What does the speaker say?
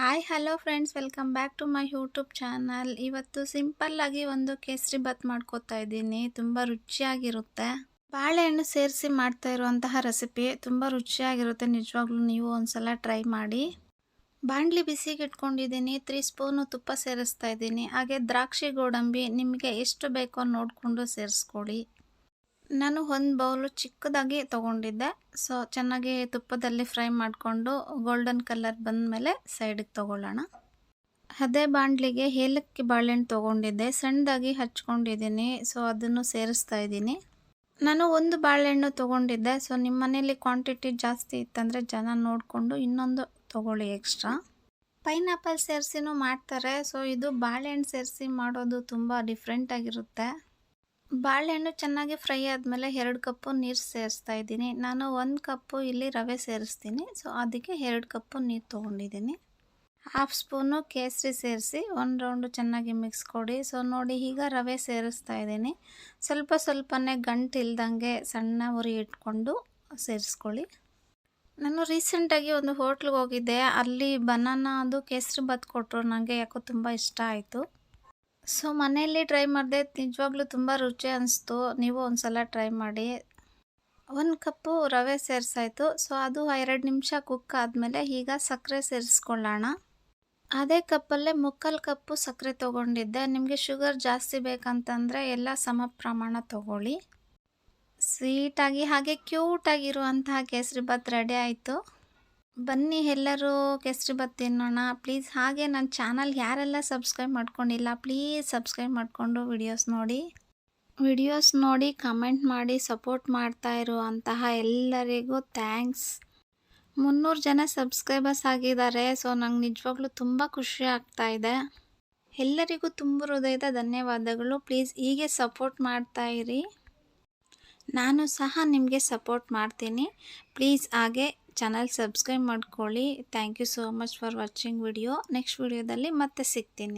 Hi hello friends, welcome back to my YouTube channel. ಇವತ್ತು ಸಿಂಪಲ್ಲಾಗಿ ಒಂದು ಕೇಸರಿ ಬಾತ್ ಮಾಡ್ಕೋತಾ ಇದ್ದೀನಿ. ತುಂಬ ರುಚಿಯಾಗಿರುತ್ತೆ. ಬಾಳೆಹಣ್ಣು ಸೇರಿಸಿ ಮಾಡ್ತಾ ಇರುವಂತಹ ರೆಸಿಪಿ ತುಂಬ ರುಚಿಯಾಗಿರುತ್ತೆ. ನಿಜವಾಗ್ಲೂ ನೀವು ಒಂದ್ಸಲ ಟ್ರೈ ಮಾಡಿ. ಬಾಣಲಿ ಬಿಸಿಗೆ ಇಟ್ಕೊಂಡಿದ್ದೀನಿ. 3 ಸ್ಪೂನು ತುಪ್ಪ ಸೇರಿಸ್ತಾ ಇದ್ದೀನಿ. ಹಾಗೆ ದ್ರಾಕ್ಷಿ ಗೋಡಂಬಿ ನಿಮಗೆ ಎಷ್ಟು ಬೇಕೋ ನೋಡಿಕೊಂಡು ಸೇರಿಸ್ಕೊಳ್ಳಿ. ನಾನು ಒಂದು ಬೌಲು ಚಿಕ್ಕದಾಗಿ ತೊಗೊಂಡಿದ್ದೆ. ಸೊ ಚೆನ್ನಾಗಿ ತುಪ್ಪದಲ್ಲಿ ಫ್ರೈ ಮಾಡಿಕೊಂಡು ಗೋಲ್ಡನ್ ಕಲರ್ ಬಂದಮೇಲೆ ಸೈಡಿಗೆ ತೊಗೊಳ್ಳೋಣ. ಅದೇ ಬಾಣಲಿಗೆ ಏಲಕ್ಕಿ ಬಾಳೆಹಣ್ಣು ತೊಗೊಂಡಿದ್ದೆ, ಸಣ್ಣದಾಗಿ ಹಚ್ಕೊಂಡಿದ್ದೀನಿ. ಸೊ ಅದನ್ನು ಸೇರಿಸ್ತಾ ಇದ್ದೀನಿ. ನಾನು ಒಂದು ಬಾಳೆಹಣ್ಣು ತೊಗೊಂಡಿದ್ದೆ. ಸೊ ನಿಮ್ಮ ಮನೇಲಿ ಕ್ವಾಂಟಿಟಿ ಜಾಸ್ತಿ ಇತ್ತಂದರೆ ಜನ ನೋಡಿಕೊಂಡು ಇನ್ನೊಂದು ತೊಗೊಳ್ಳಿ ಎಕ್ಸ್ಟ್ರಾ. ಪೈನಾಪಲ್ ಸೇರಿಸಿನೂ ಮಾಡ್ತಾರೆ. ಸೊ ಇದು ಬಾಳೆಹಣ್ಣು ಸೇರಿಸಿ ಮಾಡೋದು ತುಂಬ ಡಿಫ್ರೆಂಟಾಗಿರುತ್ತೆ. ಬಾಳೆಹಣ್ಣು ಚೆನ್ನಾಗಿ ಫ್ರೈ ಆದಮೇಲೆ 2 ಕಪ್ಪು ನೀರು ಸೇರಿಸ್ತಾ ಇದ್ದೀನಿ. ನಾನು 1 ಕಪ್ಪು ಇಲ್ಲಿ ರವೆ ಸೇರಿಸ್ತೀನಿ. ಸೊ ಅದಕ್ಕೆ 2 ಕಪ್ಪು ನೀರು ತೊಗೊಂಡಿದ್ದೀನಿ. 1/2 ಸ್ಪೂನು ಕೇಸರಿ ಸೇರಿಸಿ ಒಂದು ರೌಂಡು ಚೆನ್ನಾಗಿ ಮಿಕ್ಸ್ ಕೊಡಿ. ಸೊ ನೋಡಿ, ಈಗ ರವೆ ಸೇರಿಸ್ತಾ ಇದ್ದೀನಿ. ಸ್ವಲ್ಪನೇ ಗಂಟಿಲ್ದಂಗೆ ಸಣ್ಣ ಉರಿ ಇಟ್ಕೊಂಡು ಸೇರಿಸ್ಕೊಳ್ಳಿ. ನಾನು ರೀಸೆಂಟಾಗಿ ಒಂದು ಹೋಟ್ಲಿಗೆ ಹೋಗಿದ್ದೆ. ಅಲ್ಲಿ ಬನಾನಾ ಅದು ಕೇಸರಿ ಬಾತ್ ಕೊಟ್ಟರು. ನನಗೆ ಯಾಕೋ ತುಂಬ ಇಷ್ಟ ಆಯಿತು. ಸೊ ಮನೆಯಲ್ಲಿ ಟ್ರೈ ಮಾಡಿದೆ. ನಿಜವಾಗ್ಲೂ ತುಂಬ ರುಚಿ ಅನಿಸ್ತು. ನೀವು ಒಂದ್ಸಲ ಟ್ರೈ ಮಾಡಿ. 1 ಕಪ್ಪು ರವೆ ಸೇರಿಸಾಯಿತು. ಸೊ ಅದು 2 ನಿಮಿಷ ಕುಕ್ ಆದಮೇಲೆ ಈಗ ಸಕ್ಕರೆ ಸೇರಿಸ್ಕೊಳ್ಳೋಣ. ಅದೇ ಕಪ್ಪಲ್ಲೇ 3/4 ಕಪ್ಪು ಸಕ್ಕರೆ ತೊಗೊಂಡಿದ್ದೆ. ನಿಮಗೆ ಶುಗರ್ ಜಾಸ್ತಿ ಬೇಕಂತಂದರೆ ಎಲ್ಲ ಸಮ ಪ್ರಮಾಣ ತೊಗೊಳ್ಳಿ. ಸ್ವೀಟಾಗಿ ಹಾಗೆ ಕ್ಯೂಟಾಗಿರುವಂತಹ ಕೇಸರಿ ಬಾತ್ ರೆಡಿ ಆಯಿತು. ಬನ್ನಿ ಎಲ್ಲರೂ ಕೇಸರಿ ಬಾತ್ ತಿನ್ನೋಣ. ಪ್ಲೀಸ್ ಹಾಗೆ ನನ್ನ ಚಾನಲ್ ಯಾರೆಲ್ಲ ಸಬ್ಸ್ಕ್ರೈಬ್ ಮಾಡ್ಕೊಂಡಿಲ್ಲ, ಪ್ಲೀಸ್ ಸಬ್ಸ್ಕ್ರೈಬ್ ಮಾಡಿಕೊಂಡು ವಿಡಿಯೋಸ್ ನೋಡಿ ಕಮೆಂಟ್ ಮಾಡಿ ಸಪೋರ್ಟ್ ಮಾಡ್ತಾ ಇರುವಂತಹ ಎಲ್ಲರಿಗೂ ಥ್ಯಾಂಕ್ಸ್. 300 ಜನ ಸಬ್ಸ್ಕ್ರೈಬರ್ಸ್ ಆಗಿದ್ದಾರೆ. ಸೊ ನಂಗೆ ನಿಜವಾಗ್ಲೂ ತುಂಬ ಖುಷಿ ಆಗ್ತಾ ಇದೆ. ಎಲ್ಲರಿಗೂ ತುಂಬ ಹೃದಯದ ಧನ್ಯವಾದಗಳು. ಪ್ಲೀಸ್ ಹೀಗೆ ಸಪೋರ್ಟ್ ಮಾಡ್ತಾ ಇರಿ. ನಾನು ಸಹ ನಿಮಗೆ ಸಪೋರ್ಟ್ ಮಾಡ್ತೀನಿ. ಪ್ಲೀಸ್ ಹಾಗೆ ಚಾನಲ್ ಸಬ್ಸ್ಕ್ರೈಬ್ ಮಾಡ್ಕೊಳ್ಳಿ. Thank you so much for watching video. Next ವಿಡಿಯೋದಲ್ಲಿ ಮತ್ತೆ ಸಿಗ್ತೀನಿ.